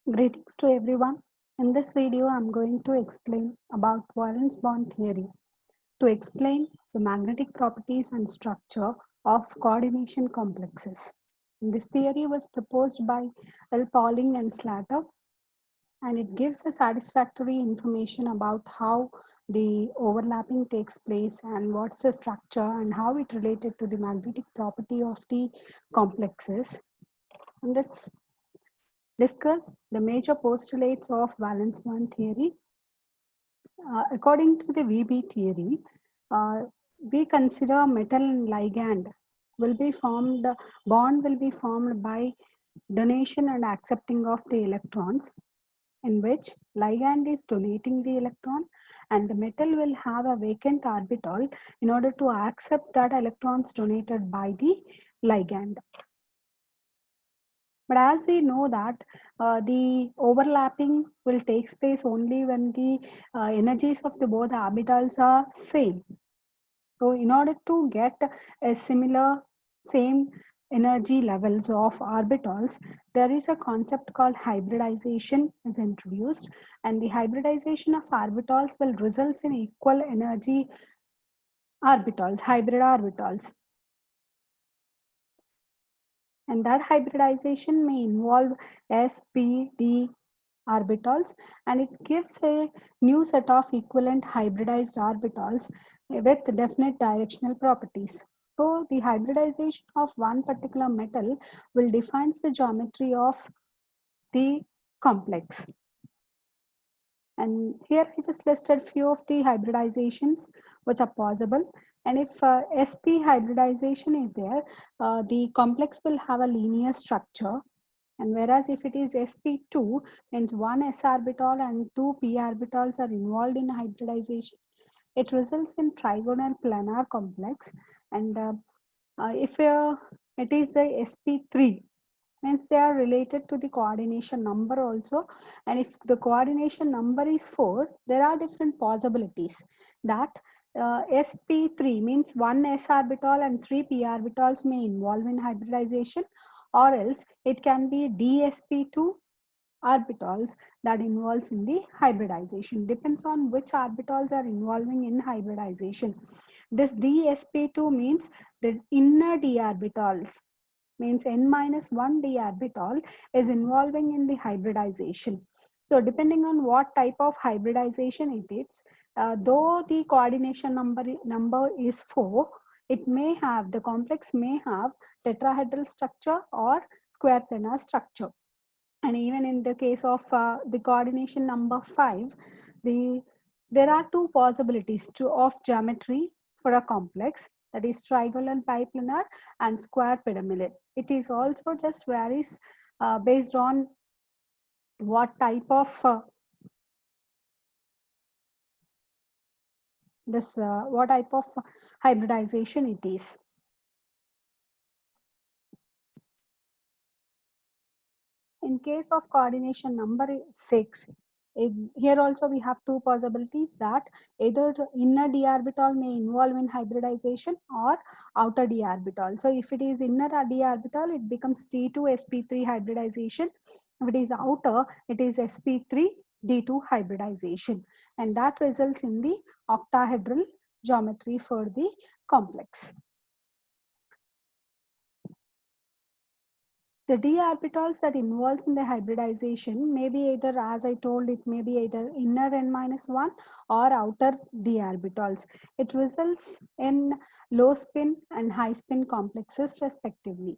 Greetings to everyone. In this video, I'm going to explain about valence bond theory to explain the magnetic properties and structure of coordination complexes. This theory was proposed by L. Pauling and Slater, and it gives a satisfactory information about how the overlapping takes place and what's the structure and how it related to the magnetic property of the complexes. And let's discuss the major postulates of valence bond theory. According to the VB theory, uh, we consider metal and ligand will be formed, bond will be formed by donation and accepting of the electrons, in which ligand is donating the electron and the metal will have a vacant orbital in order to accept that electrons donated by the ligand. But as we know that the overlapping will take place only when the energies of the both orbitals are same. So in order to get a similar same energy levels of orbitals, there is a concept called hybridization is introduced, and the hybridization of orbitals will result in equal energy orbitals, hybrid orbitals. And that hybridization may involve s, p, d orbitals, and it gives a new set of equivalent hybridized orbitals with definite directional properties. So the hybridization of one particular metal will define the geometry of the complex. And here I just listed few of the hybridizations which are possible. And if sp hybridization is there, the complex will have a linear structure, and whereas if it is sp2, means one s orbital and two p orbitals are involved in hybridization, it results in trigonal planar complex. And if it is the sp3, means they are related to the coordination number also. And if the coordination number is 4, there are different possibilities that sp3 means one s orbital and three p orbitals may involve in hybridization, or else it can be dsp2 orbitals that involves in the hybridization. Depends on which orbitals are involving in hybridization. This dsp2 means the inner d orbitals, means n minus 1 d orbital is involving in the hybridization. So depending on what type of hybridization it is, though the coordination number is 4, it may have, the complex may have tetrahedral structure or square planar structure. And even in the case of the coordination number 5, the there are two possibilities of geometry for a complex, that is trigonal biplanar and square pyramidal. It is also just varies based on what type of what type of hybridization it is. In case of coordination number 6, here also we have two possibilities, that either inner d orbital may involve in hybridization or outer d orbital. So if it is inner d orbital, it becomes T2 sp3 hybridization. If it is outer, it is sp3 d2 hybridization, and that results in the octahedral geometry for the complex. The d orbitals that involves in the hybridization may be either, as I told, it may be either inner n minus 1 or outer d orbitals. It results in low spin and high spin complexes respectively.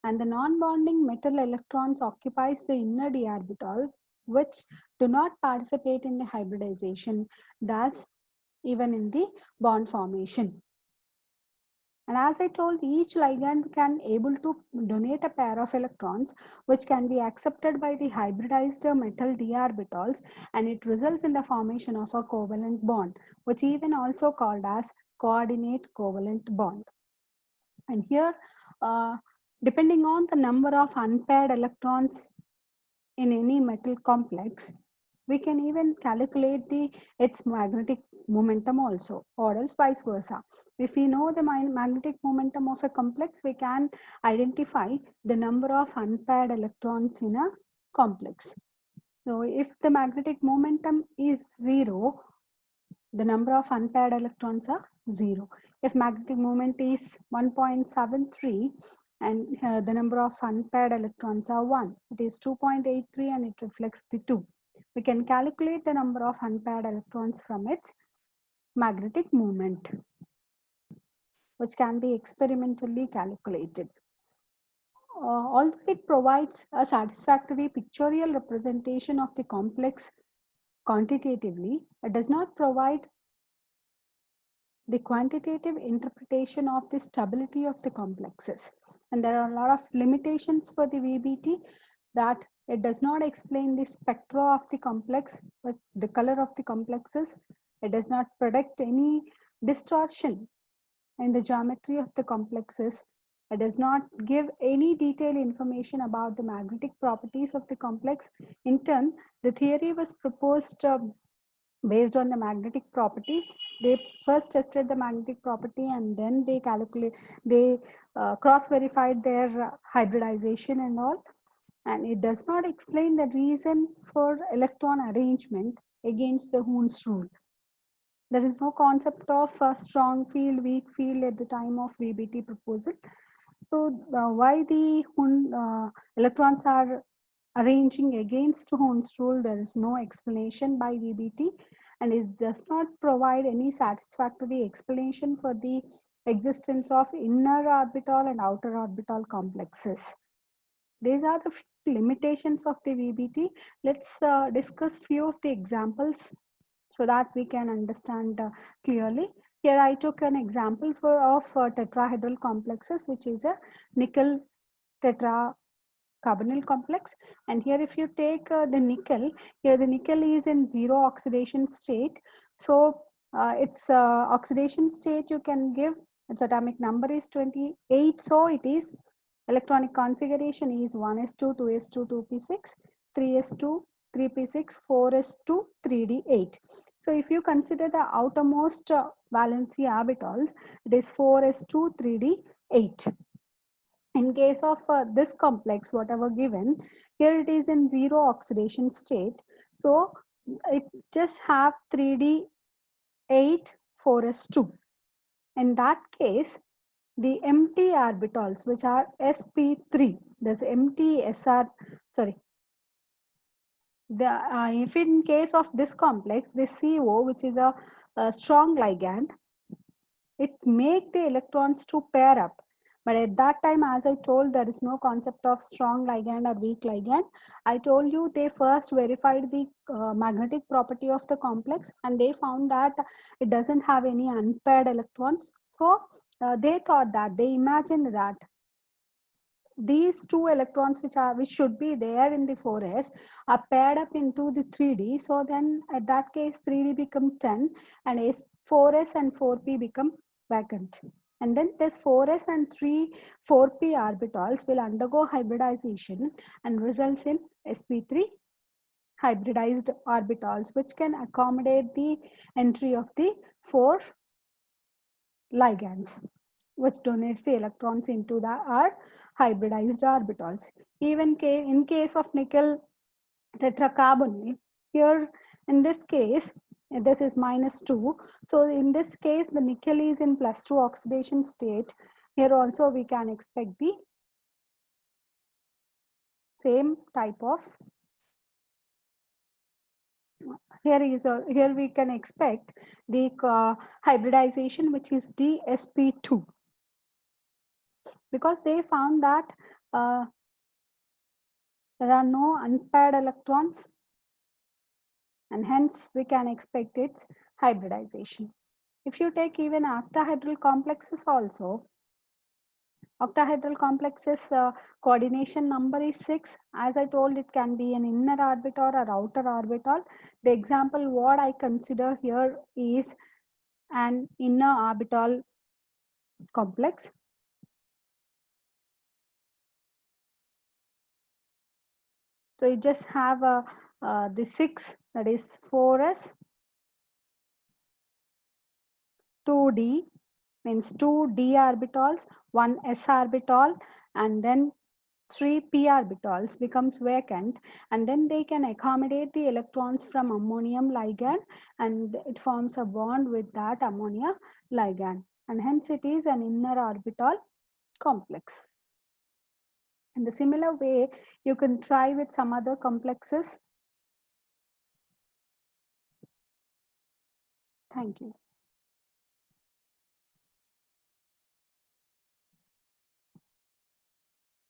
And the non-bonding metal electrons occupies the inner d orbital, which do not participate in the hybridization, thus even in the bond formation. And as I told, each ligand can able to donate a pair of electrons which can be accepted by the hybridized metal d orbitals, and it results in the formation of a covalent bond, which even also called as coordinate covalent bond. And here, depending on the number of unpaired electrons in any metal complex, we can even calculate its magnetic momentum also, or else vice versa. If we know the magnetic momentum of a complex, we can identify the number of unpaired electrons in a complex. So if the magnetic momentum is 0, the number of unpaired electrons are 0. If magnetic moment is 1.73 and the number of unpaired electrons are 1, it is 2.83 and it reflects the 2. We can calculate the number of unpaired electrons from its magnetic moment, which can be experimentally calculated. Although it provides a satisfactory pictorial representation of the complex quantitatively, it does not provide the quantitative interpretation of the stability of the complexes. And there are a lot of limitations for the VBT, that it does not explain the spectra of the complex with the color of the complexes. It does not predict any distortion in the geometry of the complexes. It does not give any detailed information about the magnetic properties of the complex. In turn, the theory was proposed based on the magnetic properties. They first tested the magnetic property and then they cross verified their hybridization and all. And it does not explain the reason for electron arrangement against the Hund's rule. There is no concept of a strong field, weak field at the time of VBT proposal. So why the electrons are arranging against Hund's rule, there is no explanation by VBT, and it does not provide any satisfactory explanation for the existence of inner orbital and outer orbital complexes. These are the few limitations of the VBT. Let's discuss few of the examples so that we can understand clearly. Here I took an example of tetrahedral complexes, which is a nickel tetracarbonyl complex. And here if you take the nickel, here the nickel is in zero oxidation state. So its oxidation state you can give, its atomic number is 28. So it is electronic configuration is 1s2, 2s2, 2p6, 3s2, 3p6, 4s2, 3d8. So if you consider the outermost valence orbitals, it is 4s2, 3d8. In case of this complex, whatever given, here it is in zero oxidation state. So it just have 3d8, 4s2. In that case, the empty orbitals, which are sp3, this empty sr, sorry, if in case of this complex, this CO, which is a strong ligand, it make the electrons to pair up. But at that time, as I told, there is no concept of strong ligand or weak ligand. I told you they first verified the magnetic property of the complex and they found that it doesn't have any unpaired electrons. So they thought that, they imagined that these two electrons which should be there in the 4s are paired up into the 3d. So then at that case 3d become 10 and 4s and 4p become vacant. And then this 4s and 4p orbitals will undergo hybridization and results in sp3 hybridized orbitals, which can accommodate the entry of the 4 ligands, which donates the electrons into the hybridized orbitals. Even in case of nickel tetracarbonate, here in this case, this is -2. So in this case, the nickel is in +2 oxidation state. Here also we can expect the same type of, here we can expect the hybridization, which is dsp2, because they found that uh, there are no unpaired electrons and hence we can expect its hybridization. If you take even octahedral complexes also, octahedral complexes coordination number is 6. As I told, it can be an inner orbital or outer orbital. The example what I consider here is an inner orbital complex. So you just have the 6, that is 4s, 2d, means 2 d orbitals, 1 s orbital, and then three p orbitals becomes vacant, and then they can accommodate the electrons from ammonium ligand, and it forms a bond with that ammonia ligand, and hence it is an inner orbital complex. In the similar way, you can try with some other complexes. Thank you.